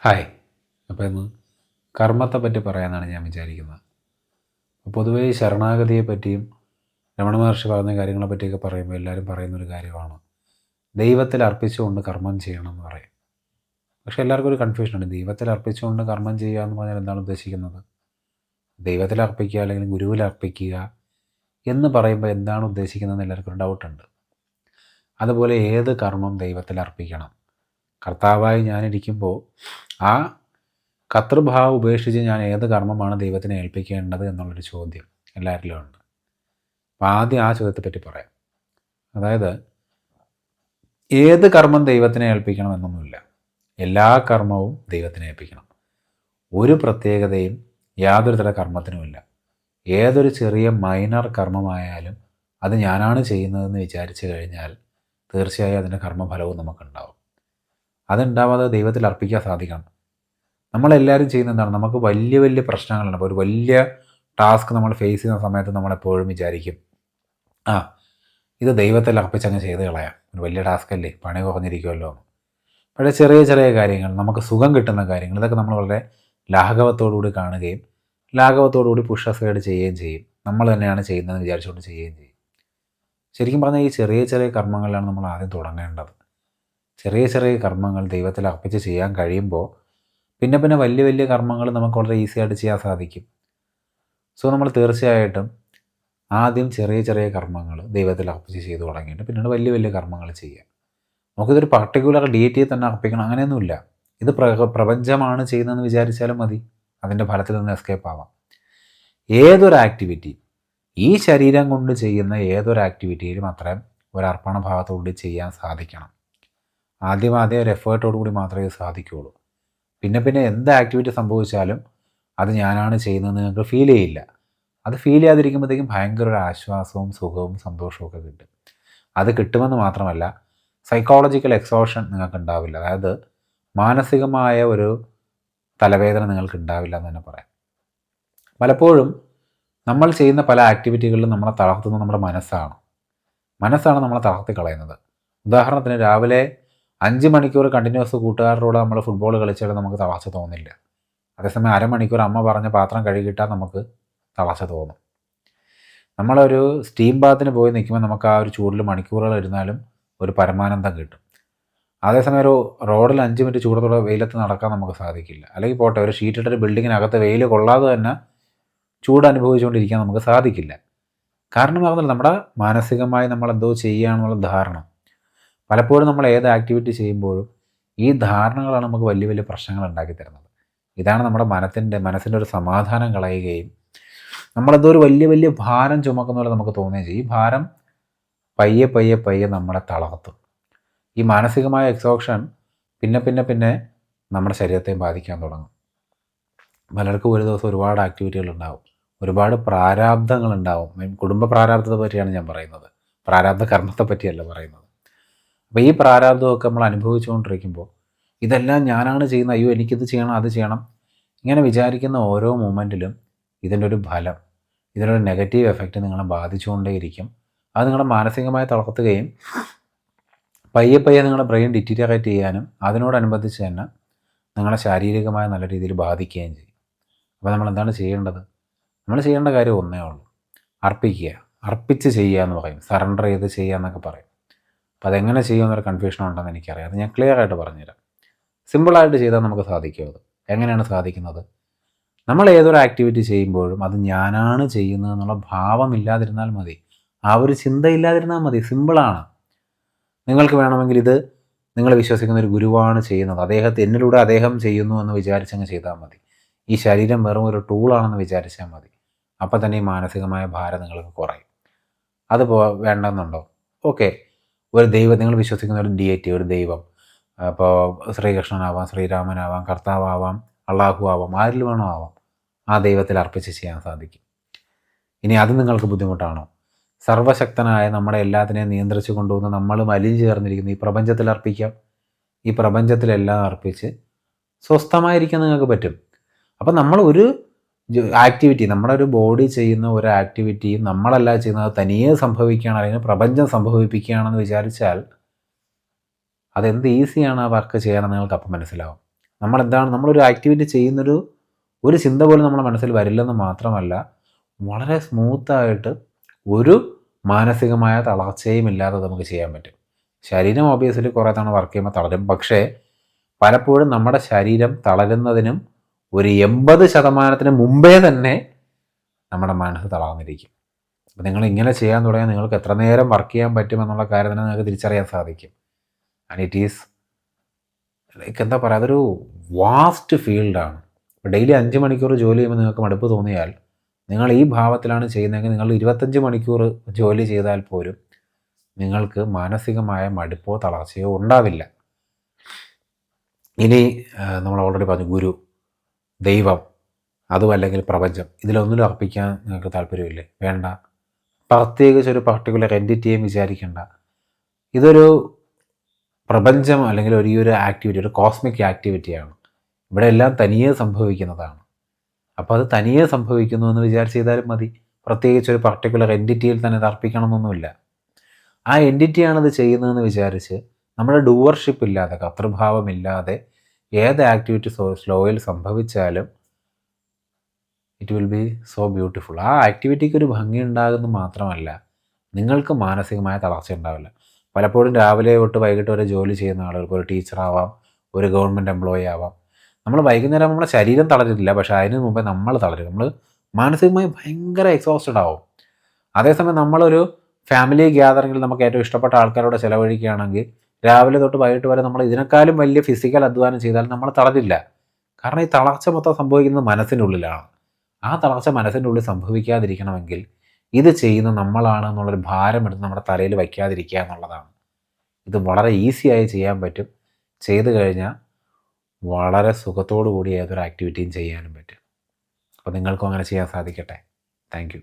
Hi. അപ്പോൾ ഇന്ന് കർമ്മത്തെ പറ്റി പറയാമെന്നാണ് ഞാൻ വിചാരിക്കുന്നത്. പൊതുവേ ഈ ശരണാഗതിയെ പറ്റിയും രമണ മഹർഷി പറഞ്ഞ കാര്യങ്ങളെ പറ്റിയൊക്കെ പറയുമ്പോൾ എല്ലാവരും പറയുന്നൊരു കാര്യമാണ് ദൈവത്തിൽ അർപ്പിച്ചുകൊണ്ട് കർമ്മം ചെയ്യണം എന്ന് പറയും. പക്ഷേ എല്ലാവർക്കും ഒരു കൺഫ്യൂഷനുണ്ട്. ദൈവത്തിൽ അർപ്പിച്ചുകൊണ്ട് കർമ്മം ചെയ്യുക എന്ന് പറഞ്ഞാൽ എന്താണ് ഉദ്ദേശിക്കുന്നത്? ദൈവത്തിൽ അർപ്പിക്കുക അല്ലെങ്കിൽ ഗുരുവിൽ അർപ്പിക്കുക എന്ന് പറയുമ്പോൾ എന്താണ് ഉദ്ദേശിക്കുന്നതെന്ന് എല്ലാവർക്കും ഒരു ഡൗട്ടുണ്ട്. അതുപോലെ ഏത് കർമ്മം ദൈവത്തിൽ അർപ്പിക്കണം? കർത്താവായി ഞാനിരിക്കുമ്പോൾ ആ കർത്തൃഭാവം ഉപേക്ഷിച്ച് ഞാൻ ഏത് കർമ്മമാണ് ദൈവത്തിനെ ഏൽപ്പിക്കേണ്ടത് എന്നുള്ളൊരു ചോദ്യം എല്ലാവരിലും ഉണ്ട്. അപ്പോൾ ആദ്യം ആ ചോദ്യത്തെപ്പറ്റി പറയാം. അതായത് ഏത് കർമ്മം ദൈവത്തിനെ ഏൽപ്പിക്കണം എന്നൊന്നുമില്ല. എല്ലാ കർമ്മവും ദൈവത്തിനെ ഏൽപ്പിക്കണം. ഒരു പ്രത്യേകതയും യാതൊരു തര കർമ്മത്തിനുമില്ല. ഏതൊരു ചെറിയ മൈനർ കർമ്മമായാലും അത് ഞാനാണ് ചെയ്യുന്നതെന്ന് വിചാരിച്ചു കഴിഞ്ഞാൽ തീർച്ചയായും അതിൻ്റെ കർമ്മഫലവും നമുക്കുണ്ടാവും. അതുണ്ടാവാതെ ദൈവത്തിൽ അർപ്പിക്കാൻ സാധിക്കണം. നമ്മളെല്ലാവരും ചെയ്യുന്ന എന്താണ്, നമുക്ക് വലിയ വലിയ പ്രശ്നങ്ങളുണ്ട്. അപ്പോൾ ഒരു വലിയ ടാസ്ക് നമ്മൾ ഫേസ് ചെയ്യുന്ന സമയത്ത് നമ്മളെപ്പോഴും വിചാരിക്കും, ഇത് ദൈവത്തിൽ അർപ്പിച്ചങ്ങ് ചെയ്ത് കളയാം, ഒരു വലിയ ടാസ്ക് അല്ലേ, പണി കുറഞ്ഞിരിക്കുമല്ലോ എന്ന്. പക്ഷേ ചെറിയ ചെറിയ കാര്യങ്ങൾ, നമുക്ക് സുഖം കിട്ടുന്ന കാര്യങ്ങൾ, ഇതൊക്കെ നമ്മൾ വളരെ ലാഘവത്തോടുകൂടി കാണുകയും ലാഘവത്തോടുകൂടി പുഷ് അസൈഡ് ചെയ്യുകയും ചെയ്യും. നമ്മൾ തന്നെയാണ് ചെയ്യുന്നതെന്ന് വിചാരിച്ചുകൊണ്ട് ചെയ്യുകയും ചെയ്യും. ശരിക്കും പറഞ്ഞാൽ ഈ ചെറിയ ചെറിയ കർമ്മങ്ങളിലാണ് നമ്മൾ ആദ്യം തുടങ്ങേണ്ടത്. ചെറിയ ചെറിയ കർമ്മങ്ങൾ ദൈവത്തിൽ അർപ്പിച്ച് ചെയ്യാൻ കഴിയുമ്പോൾ പിന്നെ വലിയ വലിയ കർമ്മങ്ങൾ നമുക്ക് വളരെ ഈസി ആയിട്ട് ചെയ്യാൻ സാധിക്കും. സോ നമ്മൾ തീർച്ചയായിട്ടും ആദ്യം ചെറിയ ചെറിയ കർമ്മങ്ങൾ ദൈവത്തിൽ അർപ്പിച്ച് ചെയ്തു തുടങ്ങിയിട്ട് പിന്നീട് വലിയ വലിയ കർമ്മങ്ങൾ ചെയ്യുക. നമുക്കിതൊരു പർട്ടിക്കുലർ ഡേറ്റിൽ തന്നെ അർപ്പിക്കണം അങ്ങനെയൊന്നുമില്ല. ഇത് പ്രപഞ്ചമാണ് ചെയ്യുന്നതെന്ന് വിചാരിച്ചാലും മതി, അതിൻ്റെ ഫലത്തിൽ നിന്ന് എസ്കേപ്പ് ആവാം. ഏതൊരു ആക്ടിവിറ്റി, ഈ ശരീരം കൊണ്ട് ചെയ്യുന്ന ഏതൊരു ആക്ടിവിറ്റിയിലും അത്രയും ഒരു അർപ്പണ ഭാവത്തോടുകൂടി ചെയ്യാൻ സാധിക്കണം. ആദ്യം ഒരു എഫേർട്ടോടു കൂടി മാത്രമേ സാധിക്കുകയുള്ളൂ. പിന്നെ എന്ത് ആക്ടിവിറ്റി സംഭവിച്ചാലും അത് ഞാനാണ് ചെയ്യുന്നതെന്ന് നിങ്ങൾക്ക് ഫീൽ ചെയ്യില്ല. അത് ഫീൽ ചെയ്യാതിരിക്കുമ്പോഴത്തേക്കും ഭയങ്കര ഒരു ആശ്വാസവും സുഖവും സന്തോഷവും ഒക്കെ കിട്ടും. അത് കിട്ടുമെന്ന് മാത്രമല്ല, സൈക്കോളജിക്കൽ എക്സോഷൻ നിങ്ങൾക്ക് ഉണ്ടാവില്ല. അതായത് മാനസികമായ ഒരു തലവേദന നിങ്ങൾക്ക് ഉണ്ടാവില്ല എന്ന് തന്നെ പറയാം. പലപ്പോഴും നമ്മൾ ചെയ്യുന്ന പല ആക്ടിവിറ്റികളിലും നമ്മളെ തളർത്തുന്നത് നമ്മുടെ മനസ്സാണ് നമ്മളെ തളർത്തി കളയുന്നത്. ഉദാഹരണത്തിന് രാവിലെ 5 മണിക്കൂർ കണ്ടിന്യൂസ് കൂട്ടുകാരുടെ നമ്മൾ ഫുട്ബോൾ കളിച്ചാൽ നമുക്ക് തളർച്ച തോന്നില്ല. അതേസമയം അരമണിക്കൂർ അമ്മ പറഞ്ഞ പാത്രം കഴുകിയിട്ടാൽ നമുക്ക് തളർച്ച തോന്നും. നമ്മളൊരു സ്റ്റീം ബാത്തിന് പോയി നിൽക്കുമ്പോൾ നമുക്ക് ആ ഒരു ചൂടിൽ മണിക്കൂറുകൾ ഇരുന്നാലും ഒരു പരമാനന്ദം കിട്ടും. അതേസമയം ഒരു റോഡിൽ 5 മിനിറ്റ് ചൂടത്തോടെ വെയിലത്ത് നടക്കാൻ നമുക്ക് സാധിക്കില്ല. അല്ലെങ്കിൽ പോട്ടെ, ഒരു ഷീറ്റിട്ടൊരു ബിൽഡിങ്ങിനകത്ത് വെയിൽ കൊള്ളാതെ തന്നെ ചൂട് അനുഭവിച്ചുകൊണ്ടിരിക്കാൻ നമുക്ക് സാധിക്കില്ല. കാരണം പറഞ്ഞാൽ നമ്മുടെ മാനസികമായി നമ്മളെന്തോ ചെയ്യുകയാണെന്നുള്ള ധാരണ. പലപ്പോഴും നമ്മൾ ഏത് ആക്ടിവിറ്റി ചെയ്യുമ്പോഴും ഈ ധാരണകളാണ് നമുക്ക് വലിയ വലിയ പ്രശ്നങ്ങൾ ഉണ്ടാക്കി തരുന്നത്. ഇതാണ് നമ്മുടെ മനസ്സിൻ്റെ ഒരു സമാധാനം കളയുകയും നമ്മളെന്തോ ഒരു വലിയ വലിയ ഭാരം ചുമക്കുന്ന പോലെ നമുക്ക് തോന്നുകയും ചെയ്യും. ഈ ഭാരം പയ്യെ നമ്മളെ തളർത്തും. ഈ മാനസികമായ എക്സോഷൻ പിന്നെ നമ്മുടെ ശരീരത്തെയും ബാധിക്കാൻ തുടങ്ങും. പലർക്കും ഒരു ദിവസം ഒരുപാട് ആക്ടിവിറ്റികൾ ഉണ്ടാവും, ഒരുപാട് പ്രാരാബ്ധങ്ങളുണ്ടാവും. കുടുംബ പ്രാരാബ്ധത്തെ പറ്റിയാണ് ഞാൻ പറയുന്നത്, പ്രാരാബ്ധ കർമ്മത്തെ പറ്റിയല്ല പറയുന്നത്. അപ്പോൾ ഈ പ്രാരാബ്ധമൊക്കെ നമ്മൾ അനുഭവിച്ചുകൊണ്ടിരിക്കുമ്പോൾ ഇതെല്ലാം ഞാനാണ് ചെയ്യുന്നത്, അയ്യോ എനിക്കിത് ചെയ്യണം അത് ചെയ്യണം, ഇങ്ങനെ വിചാരിക്കുന്ന ഓരോ മൊമെൻറ്റിലും ഇതിൻ്റെ ഒരു ഫലം, ഇതിനൊരു നെഗറ്റീവ് എഫക്റ്റ് നിങ്ങളെ ബാധിച്ചുകൊണ്ടേയിരിക്കും. അത് നിങ്ങളെ മാനസികമായി തളർത്തുകയും പയ്യെ നിങ്ങളുടെ ബ്രെയിൻ ഡിറ്റീരിയറേറ്റ് ചെയ്യാനും അതിനോടനുബന്ധിച്ച് തന്നെ നിങ്ങളെ ശാരീരികമായി നല്ല രീതിയിൽ ബാധിക്കുകയും ചെയ്യും. അപ്പോൾ നമ്മൾ എന്താണ് ചെയ്യേണ്ടത്? നമ്മൾ ചെയ്യേണ്ട കാര്യം ഒന്നേ ഉള്ളൂ, അർപ്പിക്കുക. അർപ്പിച്ച് ചെയ്യുക എന്ന് പറയും, സറണ്ടർ ചെയ്ത് ചെയ്യുക എന്നൊക്കെ പറയും. അപ്പോൾ അതെങ്ങനെ ചെയ്യുമെന്നൊരു കൺഫ്യൂഷൻ ഉണ്ടെന്ന് എനിക്കറിയാം. അത് ഞാൻ ക്ലിയർ ആയിട്ട് പറഞ്ഞുതരാം. സിമ്പിളായിട്ട് ചെയ്താൽ നമുക്ക് സാധിക്കും. അത് എങ്ങനെയാണ് സാധിക്കുന്നത്? നമ്മൾ ഏതൊരു ആക്ടിവിറ്റി ചെയ്യുമ്പോഴും അത് ഞാനാണ് ചെയ്യുന്നത് എന്നുള്ള ഭാവം ഇല്ലാതിരുന്നാൽ മതി, ആ ഒരു ചിന്ത ഇല്ലാതിരുന്നാൽ മതി. സിമ്പിളാണ്. നിങ്ങൾക്ക് വേണമെങ്കിൽ ഇത് നിങ്ങൾ വിശ്വസിക്കുന്ന ഒരു ഗുരുവാണ് ചെയ്യുന്നത്, എന്നിലൂടെ അദ്ദേഹം ചെയ്യുന്നു എന്ന് വിചാരിച്ചങ്ങ് ചെയ്താൽ മതി. ഈ ശരീരം വെറും ഒരു ടൂളാണെന്ന് വിചാരിച്ചാൽ മതി. അപ്പം തന്നെ ഈ മാനസികമായ ഭാരം നിങ്ങൾക്ക് കുറയും. അത് വേണ്ടെന്നുണ്ടോ? ഓക്കെ, ഒരു ദൈവം, നിങ്ങൾ വിശ്വസിക്കുന്ന ഒരു ഡിയറ്റി, ഒരു ദൈവം, അപ്പോൾ ശ്രീകൃഷ്ണനാവാം, ശ്രീരാമനാവാം, കർത്താവാം, അള്ളാഹു ആവാം, ആരിൽ വേണോ ആവാം, ആ ദൈവത്തിൽ അർപ്പിച്ച് ചെയ്യാൻ സാധിക്കും. ഇനി അത് നിങ്ങൾക്ക് ബുദ്ധിമുട്ടാണോ? സർവശക്തനായ നമ്മളെ എല്ലാത്തിനെയും നിയന്ത്രിച്ചു കൊണ്ടുവന്ന് നമ്മൾ അലിഞ്ഞു ചേർന്നിരിക്കുന്ന ഈ പ്രപഞ്ചത്തിൽ അർപ്പിക്കാം. ഈ പ്രപഞ്ചത്തിലെല്ലാം അർപ്പിച്ച് സ്വസ്ഥമായിരിക്കാൻ നിങ്ങൾക്ക് പറ്റും. അപ്പം നമ്മൾ ഒരു ആക്ടിവിറ്റി, നമ്മുടെ ഒരു ബോഡി ചെയ്യുന്ന ഒരു ആക്ടിവിറ്റിയും നമ്മളല്ല ചെയ്യുന്നത്, തനിയെ സംഭവിക്കുകയാണ്, അല്ലെങ്കിൽ പ്രപഞ്ചം സംഭവിപ്പിക്കുകയാണെന്ന് വിചാരിച്ചാൽ അതെന്ത് ഈസിയാണ് ആ വർക്ക് ചെയ്യാനെന്ന് നിങ്ങൾക്ക് അപ്പം മനസ്സിലാവും. നമ്മളൊരു ആക്ടിവിറ്റി ചെയ്യുന്നൊരു ഒരു ചിന്ത പോലും നമ്മുടെ മനസ്സിൽ വരില്ലെന്ന് മാത്രമല്ല, വളരെ സ്മൂത്തായിട്ട് ഒരു മാനസികമായ തളർച്ചയും ഇല്ലാതെ നമുക്ക് ചെയ്യാൻ പറ്റും. ശരീരം ഒബ്വിയസ്ലി കുറേ തവണ വർക്ക് ചെയ്യുമ്പോൾ തളരും. പക്ഷേ പലപ്പോഴും നമ്മുടെ ശരീരം തളരുന്നതിനും ഒരു 80% മുമ്പേ തന്നെ നമ്മുടെ മനസ്സ് തളർന്നിരിക്കും. അപ്പോൾ നിങ്ങൾ ഇങ്ങനെ ചെയ്യാൻ തുടങ്ങിയാൽ നിങ്ങൾക്ക് എത്ര നേരം വർക്ക് ചെയ്യാൻ പറ്റുമെന്നുള്ള കാര്യം തന്നെ നിങ്ങൾക്ക് തിരിച്ചറിയാൻ സാധിക്കും. ആൻഡ് ഇറ്റ് ഈസ് ലൈക്ക് എന്താ പറയുക, അതൊരു വാസ്റ്റ് ഫീൽഡാണ്. ഇപ്പോൾ ഡെയിലി 5 മണിക്കൂർ ജോലി ചെയ്യുമ്പോൾ നിങ്ങൾക്ക് മടുപ്പ് തോന്നിയാൽ നിങ്ങൾ ഈ ഭാവത്തിലാണ് ചെയ്യുന്നതെങ്കിൽ നിങ്ങൾ 25 മണിക്കൂർ ജോലി ചെയ്താൽ പോലും നിങ്ങൾക്ക് മാനസികമായ മടുപ്പോ തളർച്ചയോ ഉണ്ടാവില്ല. ഇനി നമ്മൾ ഓൾറെഡി പറഞ്ഞു, ഗുരു, ദൈവം, അതും അല്ലെങ്കിൽ പ്രപഞ്ചം, ഇതിലൊന്നിലും അർപ്പിക്കാൻ നിങ്ങൾക്ക് താല്പര്യമില്ലേ? വേണ്ട. പ്രത്യേകിച്ച് ഒരു പർട്ടിക്കുലർ എൻറ്റിറ്റിയെയും വിചാരിക്കേണ്ട. ഇതൊരു പ്രപഞ്ചം അല്ലെങ്കിൽ ഒരു ആക്ടിവിറ്റി, ഒരു കോസ്മിക് ആക്ടിവിറ്റിയാണ്. ഇവിടെ എല്ലാം തനിയെ സംഭവിക്കുന്നതാണ്. അപ്പോൾ അത് തനിയെ സംഭവിക്കുന്നു എന്ന് വിചാരിച്ച് ചെയ്താലും മതി. പ്രത്യേകിച്ച് ഒരു പർട്ടിക്കുലർ എൻറ്റിറ്റിയിൽ തന്നെ ഇത് അർപ്പിക്കണമെന്നൊന്നുമില്ല. ആ എൻറ്റിറ്റിയാണത് ചെയ്യുന്നതെന്ന് വിചാരിച്ച് നമ്മുടെ ഡൂവർഷിപ്പ് ഇല്ലാതെ, കർത്തൃഭാവമില്ലാതെ ഏത് ആക്ടിവിറ്റി സ്ലോയിൽ സംഭവിച്ചാലും it will be so beautiful. ആ ആക്ടിവിറ്റിക്ക് ഒരു ഭംഗി ഉണ്ടാകുന്നു മാത്രമല്ല, നിങ്ങൾക്ക് മാനസികമായ തളർച്ച ഉണ്ടാവില്ല. പലപ്പോഴും രാവിലെ തൊട്ട് വൈകിട്ട് വരെ ജോലി ചെയ്യുന്ന ആളുകൾക്ക്, ഒരു ടീച്ചറാവാം, ഒരു ഗവൺമെൻറ് എംപ്ലോയി ആവാം, നമ്മൾ വൈകുന്നേരം നമ്മുടെ ശരീരം തളരില്ല, പക്ഷേ അതിന് മുമ്പേ നമ്മൾ തളരും. നമ്മൾ മാനസികമായി ഭയങ്കര എക്സോസ്റ്റഡ് ആവും. അതേസമയം നമ്മളൊരു ഫാമിലി ഗ്യാതറിങ്ങിൽ നമുക്ക് ഏറ്റവും ഇഷ്ടപ്പെട്ട ആൾക്കാരോട് ചിലവഴിക്കുകയാണെങ്കിൽ രാവിലെ തൊട്ട് വൈകിട്ട് വരെ നമ്മൾ ഇതിനേക്കാളും വലിയ ഫിസിക്കൽ അധ്വാനം ചെയ്താൽ നമ്മൾ തളരില്ല. കാരണം ഈ തളർച്ച മൊത്തം സംഭവിക്കുന്നത് മനസ്സിനുള്ളിലാണ്. ആ തളർച്ച മനസ്സിൻ്റെ ഉള്ളിൽ സംഭവിക്കാതിരിക്കണമെങ്കിൽ ഇത് ചെയ്യുന്ന നമ്മളാണ് എന്നുള്ളൊരു ഭാരം എടുത്ത് നമ്മുടെ തലയിൽ വയ്ക്കാതിരിക്കുക എന്നുള്ളതാണ്. ഇത് വളരെ ഈസിയായി ചെയ്യാൻ പറ്റും. ചെയ്തു കഴിഞ്ഞാൽ വളരെ സുഖത്തോടു കൂടി ഏതൊരു ആക്ടിവിറ്റിയും ചെയ്യാനും പറ്റും. അപ്പോൾ നിങ്ങൾക്കും അങ്ങനെ ചെയ്യാൻ സാധിക്കട്ടെ. Thank you.